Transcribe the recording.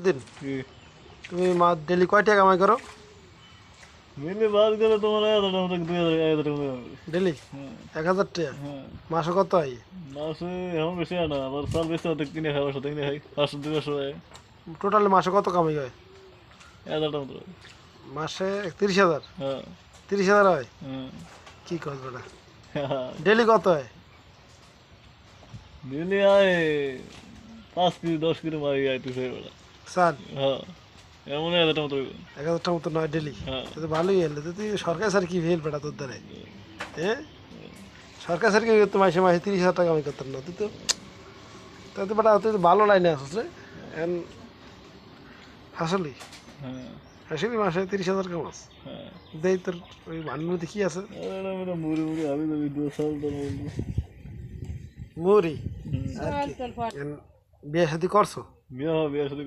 দিন তুমি মা ডেলি কয় টাকা কামাই করো মিলে বাদ গেলে তোমার 1000 টাকা 2000 ডেলি হ্যাঁ 1000 টাকা হ্যাঁ মাসে কত হয় মাসে এখন বেশি হয় না আবার চাল বেশি হতে কিনে খাই বাসা কিনে খাই 500 200 হয় টোটালি মাসে কত কামাই হয় 1000 টাকা মতো হয়। মাসে 30,000 হ্যাঁ 30,000 হয় হ্যাঁ কি কস বেটা ডেলি কত হয় দিনে আয় 5 কেজি 10 কেজি মারি আইতেছে বেলা স্যার হ্যাঁ এমন 1000 টাকা মতো হইব। 1000 টাকা মতো নয় ডেলি হ্যাঁ তো ভালোই হলো তো তুই সরকারি স্যার কি ভেল বেটা তোর দ্বারে হ্যাঁ সরকারি স্যার কি করতো মাসে মাসে 30,000 টাকা কামাই করতাম না তুই তো তাই তো বেটা তুই তো ভালো লাইনে আসছিস রে এখন হাসলি হ্যাঁ হাসলি মাসে 30,000 কামাস হ্যাঁ দেই তোর ওই ভান্ডার মধ্যে কি আছে মেরা মুড়ি মুড়ি আমি তো ভিডিও সাল তো মুড়ি আর কি এখন বিয়ে শাদি করছো বিয়া বিয়া সাথে